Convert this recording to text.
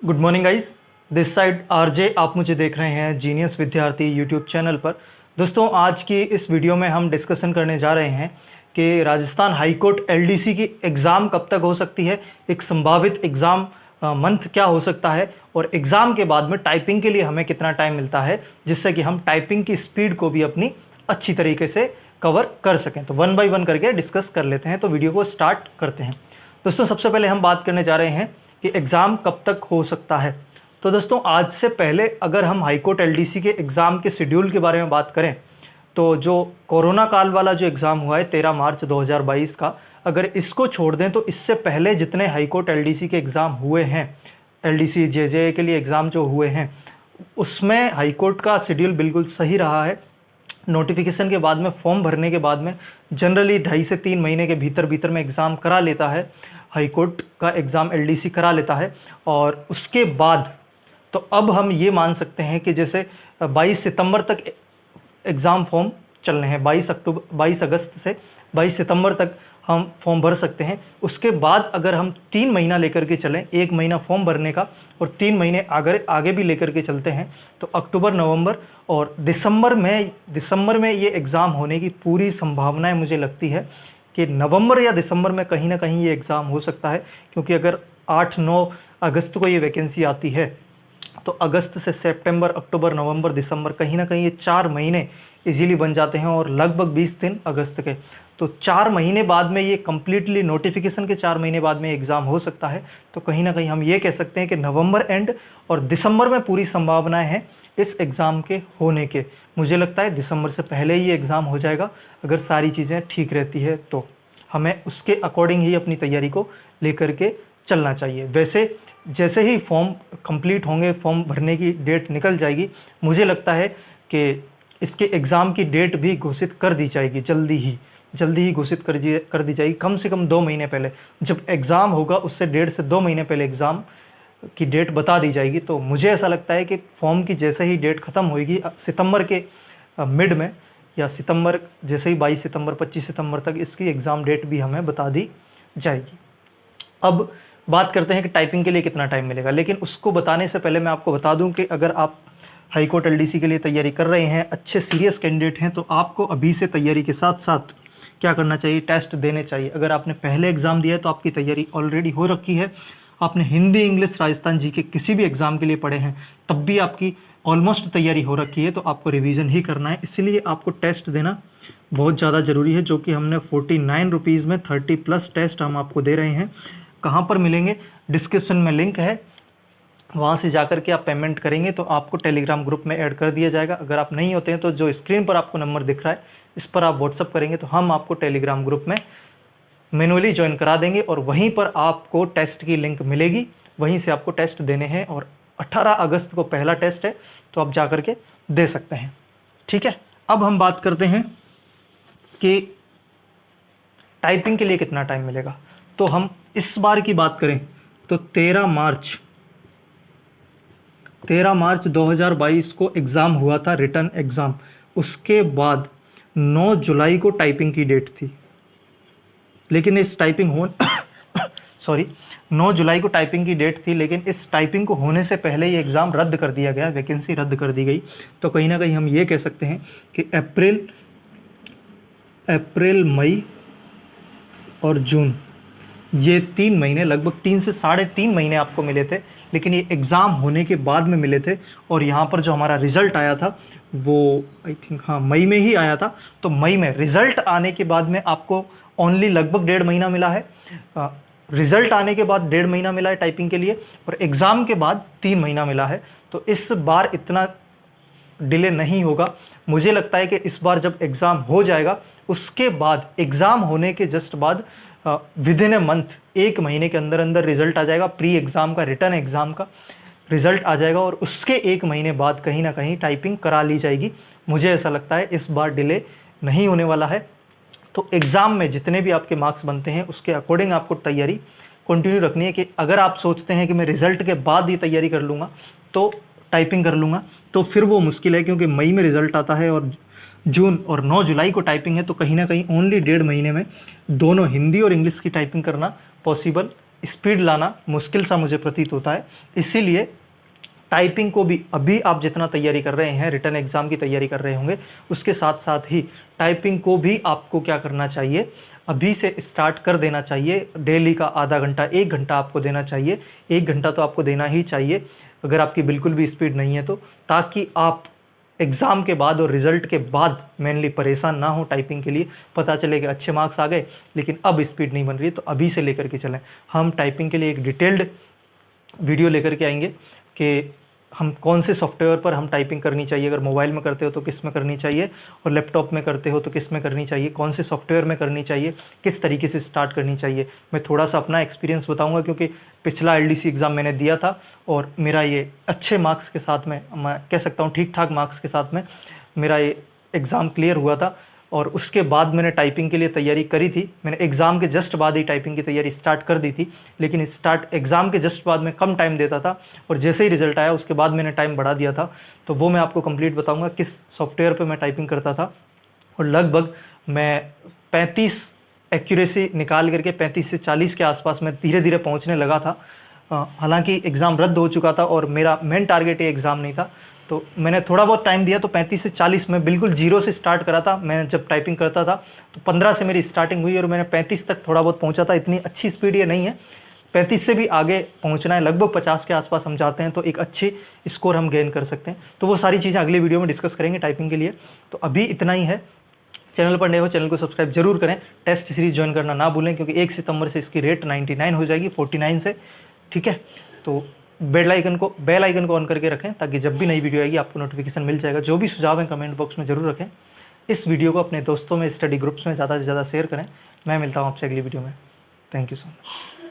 Good morning guys, this side RJ. आप मुझे देख रहे हैं जीनियस विद्यार्थी यूट्यूब चैनल पर। दोस्तों, आज की इस वीडियो में हम डिस्कशन करने जा रहे हैं कि राजस्थान हाई कोर्ट एलडीसी की एग्ज़ाम कब तक हो सकती है, एक संभावित एग्ज़ाम मंथ क्या हो सकता है, और एग्ज़ाम के बाद में टाइपिंग के लिए हमें कितना टाइम मिलता है, जिससे कि हम टाइपिंग की स्पीड को भी अपनी अच्छी तरीके से कवर कर सकें। तो वन बाय वन करके डिस्कस कर लेते हैं। तो वीडियो को स्टार्ट करते हैं। दोस्तों, सबसे पहले हम बात करने जा रहे हैं कि एग्ज़ाम कब तक हो सकता है। तो दोस्तों, आज से पहले अगर हम हाई कोर्ट एलडीसी के एग्ज़ाम के शेड्यूल के बारे में बात करें, तो जो कोरोना काल वाला जो एग्ज़ाम हुआ है 13 मार्च 2022 का, अगर इसको छोड़ दें तो इससे पहले जितने हाई कोर्ट एलडीसी के एग्ज़ाम हुए हैं, एलडीसी जेजे के लिए एग्ज़ाम जो हुए हैं, उसमें हाई कोर्ट का शेड्यूल बिल्कुल सही रहा है। नोटिफिकेशन के बाद में, फॉर्म भरने के बाद में जनरली 2.5 से 3 महीने के भीतर में एग्ज़ाम करा लेता है, हाई कोर्ट का एग्ज़ाम एलडीसी करा लेता है। और उसके बाद तो अब हम ये मान सकते हैं कि जैसे 22 सितंबर तक एग्ज़ाम फॉर्म चलने हैं, 22 अगस्त से 22 सितंबर तक हम फॉर्म भर सकते हैं। उसके बाद अगर हम 3 महीना लेकर के चलें, 1 महीना फॉर्म भरने का और 3 महीने आगे भी लेकर के चलते हैं, तो अक्टूबर, नवंबर और दिसंबर में ये एग्ज़ाम होने की पूरी संभावनाएं मुझे लगती है कि नवंबर या दिसंबर में कहीं ना कहीं ये एग्ज़ाम हो सकता है। क्योंकि अगर 8-9 अगस्त को ये वैकेंसी आती है, तो अगस्त से सितंबर, अक्टूबर, नवंबर, दिसंबर, कहीं ना कहीं ये 4 महीने इजीली बन जाते हैं, और लगभग 20 दिन अगस्त के। तो 4 महीने बाद में ये कम्प्लीटली, नोटिफिकेशन के 4 महीने बाद में एग्ज़ाम हो सकता है। तो कहीं ना कहीं हम ये कह सकते हैं कि नवंबर एंड और दिसंबर में पूरी संभावनाएं हैं इस एग्ज़ाम के होने के। मुझे लगता है दिसंबर से पहले ही एग्ज़ाम हो जाएगा, अगर सारी चीज़ें ठीक रहती है तो। हमें उसके अकॉर्डिंग ही अपनी तैयारी को लेकर के चलना चाहिए। वैसे जैसे ही फॉर्म कंप्लीट होंगे, फॉर्म भरने की डेट निकल जाएगी, मुझे लगता है कि इसके एग्ज़ाम की डेट भी घोषित कर दी जाएगी, जल्दी ही घोषित कर दी जाएगी। कम से कम 2 महीने पहले, जब एग्ज़ाम होगा उससे 1.5 से 2 महीने पहले एग्ज़ाम की डेट बता दी जाएगी। तो मुझे ऐसा लगता है कि फॉर्म की जैसे ही डेट ख़त्म होगी सितंबर के मिड में, या सितंबर जैसे ही 22 सितंबर 25 सितंबर तक इसकी एग्ज़ाम डेट भी हमें बता दी जाएगी। अब बात करते हैं कि टाइपिंग के लिए कितना टाइम मिलेगा। लेकिन उसको बताने से पहले मैं आपको बता दूं कि अगर आप हाई कोर्ट एलडीसी के लिए तैयारी कर रहे हैं, अच्छे सीरियस कैंडिडेट हैं, तो आपको अभी से तैयारी के साथ साथ क्या करना चाहिए, टेस्ट देने चाहिए। अगर आपने पहले एग्ज़ाम दिया है तो आपकी तैयारी ऑलरेडी हो रखी है। आपने हिंदी, इंग्लिश, राजस्थान जीके किसी भी एग्ज़ाम के लिए पढ़े हैं, तब भी आपकी ऑलमोस्ट तैयारी हो रखी है, तो आपको रिवीजन ही करना है। इसलिए आपको टेस्ट देना बहुत ज़्यादा ज़रूरी है, जो कि हमने 49 रुपीज़ में 30+ टेस्ट हम आपको दे रहे हैं। कहाँ पर मिलेंगे? डिस्क्रिप्शन में लिंक है, वहाँ से जाकर के आप पेमेंट करेंगे तो आपको टेलीग्राम ग्रुप में ऐड कर दिया जाएगा। अगर आप नहीं होते हैं तो जो स्क्रीन पर आपको नंबर दिख रहा है, इस पर आप व्हाट्सअप करेंगे तो हम आपको टेलीग्राम ग्रुप में मैनुअली ज्वाइन करा देंगे, और वहीं पर आपको टेस्ट की लिंक मिलेगी, वहीं से आपको टेस्ट देने हैं। और 18 अगस्त को पहला टेस्ट है, तो आप जा कर के दे सकते हैं। ठीक है, अब हम बात करते हैं कि टाइपिंग के लिए कितना टाइम मिलेगा। तो हम इस बार की बात करें तो 13 मार्च 2022 को एग्ज़ाम हुआ था, रिटन एग्ज़ाम। उसके बाद 9 जुलाई को टाइपिंग की डेट थी, लेकिन इस टाइपिंग 9 जुलाई को टाइपिंग की डेट थी, लेकिन इस टाइपिंग को होने से पहले ये एग्ज़ाम रद्द कर दिया गया, वैकेंसी रद्द कर दी गई। तो कहीं ना कहीं हम ये कह सकते हैं कि अप्रैल, मई और जून, ये 3 महीने, लगभग 3 से 3.5 महीने आपको मिले थे, लेकिन ये एग्ज़ाम होने के बाद में मिले थे। और यहाँ पर जो हमारा रिज़ल्ट आया था वो आई थिंक मई में ही आया था। तो मई में रिज़ल्ट आने के बाद में आपको ओनली लगभग 1.5 महीना मिला है। रिज़ल्ट आने के बाद 1.5 महीना मिला है टाइपिंग के लिए, और एग्ज़ाम के बाद 3 महीना मिला है। तो इस बार इतना डिले नहीं होगा। मुझे लगता है कि इस बार जब एग्ज़ाम हो जाएगा, उसके बाद एग्ज़ाम होने के जस्ट बाद विदिन ए मंथ, 1 महीने के अंदर अंदर रिज़ल्ट आ जाएगा। प्री एग्ज़ाम का, रिटन एग्ज़ाम का रिज़ल्ट आ जाएगा, और उसके 1 महीने बाद कहीं ना कहीं टाइपिंग करा ली जाएगी। मुझे ऐसा लगता है इस बार डिले नहीं होने वाला है। तो एग्ज़ाम में जितने भी आपके मार्क्स बनते हैं, उसके अकॉर्डिंग आपको तैयारी कंटिन्यू रखनी है। कि अगर आप सोचते हैं कि मैं रिज़ल्ट के बाद ही तैयारी कर लूँगा, तो टाइपिंग कर लूँगा, तो फिर वो मुश्किल है। क्योंकि मई में रिज़ल्ट आता है और जून और 9 जुलाई को टाइपिंग है, तो कहीं ना कहीं ओनली 1.5 महीने में दोनों हिंदी और इंग्लिश की टाइपिंग करना पॉसिबल स्पीड लाना मुश्किल सा मुझे प्रतीत होता है। इसीलिए टाइपिंग को भी अभी आप जितना तैयारी कर रहे हैं, रिटन एग्ज़ाम की तैयारी कर रहे होंगे, उसके साथ साथ ही टाइपिंग को भी आपको क्या करना चाहिए, अभी से स्टार्ट कर देना चाहिए। डेली का आधा घंटा 1 घंटा आपको देना चाहिए। 1 घंटा तो आपको देना ही चाहिए अगर आपकी बिल्कुल भी स्पीड नहीं है तो, ताकि आप एग्ज़ाम के बाद और रिज़ल्ट के बाद मेनली परेशान ना हो। टाइपिंग के लिए पता चले कि अच्छे मार्क्स आ गए लेकिन अब स्पीड नहीं बन रही है, तो अभी से लेकर के चलें। हम टाइपिंग के लिए एक डिटेल्ड वीडियो लेकर के आएंगे कि हम कौन से सॉफ्टवेयर पर हम टाइपिंग करनी चाहिए, अगर मोबाइल में करते हो तो किस में करनी चाहिए, और लैपटॉप में करते हो तो किस में करनी चाहिए, कौन से सॉफ्टवेयर में करनी चाहिए, किस तरीके से स्टार्ट करनी चाहिए। मैं थोड़ा सा अपना एक्सपीरियंस बताऊंगा क्योंकि पिछला एलडीसी एग्ज़ाम मैंने दिया था और मेरा ये अच्छे मार्क्स के साथ में, मैं कह सकता हूँ ठीक ठाक मार्क्स के साथ में मेरा ये एग्ज़ाम क्लियर हुआ था। और उसके बाद मैंने टाइपिंग के लिए तैयारी करी थी। मैंने एग्ज़ाम के जस्ट बाद ही टाइपिंग की तैयारी स्टार्ट कर दी थी, लेकिन एग्ज़ाम के जस्ट बाद में कम टाइम देता था और जैसे ही रिज़ल्ट आया उसके बाद मैंने टाइम बढ़ा दिया था। तो वो मैं आपको कंप्लीट बताऊंगा किस सॉफ्टवेयर पे मैं टाइपिंग करता था। और लगभग मैं 35 एक्यूरेसी निकाल करके 35 से 40 के आसपास मैं धीरे धीरे पहुँचने लगा था। हालांकि एग्ज़ाम रद्द हो चुका था और मेरा मेन टारगेट ये एग्ज़ाम नहीं था, तो मैंने थोड़ा बहुत टाइम दिया। तो 35 से 40 में बिल्कुल जीरो से स्टार्ट करा था। मैं जब टाइपिंग करता था तो 15 से मेरी स्टार्टिंग हुई और मैंने 35 तक थोड़ा बहुत पहुंचा था। इतनी अच्छी स्पीड ये नहीं है, 35 से भी आगे पहुंचना है। लगभग 50 के आसपास हम जाते हैं तो एक अच्छी स्कोर हम गेन कर सकते हैं। तो वो सारी चीज़ें अगली वीडियो में डिस्कस करेंगे टाइपिंग के लिए। तो अभी इतना ही है। चैनल पर नए हो, चैनल को सब्सक्राइब जरूर करें। टेस्ट सीरीज ज्वाइन करना ना भूलें क्योंकि 1 सितंबर से इसकी रेट 99 हो जाएगी 49 से, ठीक है। तो बेल आइकन को ऑन करके रखें ताकि जब भी नई वीडियो आएगी आपको नोटिफिकेशन मिल जाएगा। जो भी सुझाव हैं कमेंट बॉक्स में ज़रूर रखें। इस वीडियो को अपने दोस्तों में, स्टडी ग्रुप्स में ज़्यादा से ज़्यादा शेयर करें। मैं मिलता हूँ आपसे अगली वीडियो में। Thank you so much.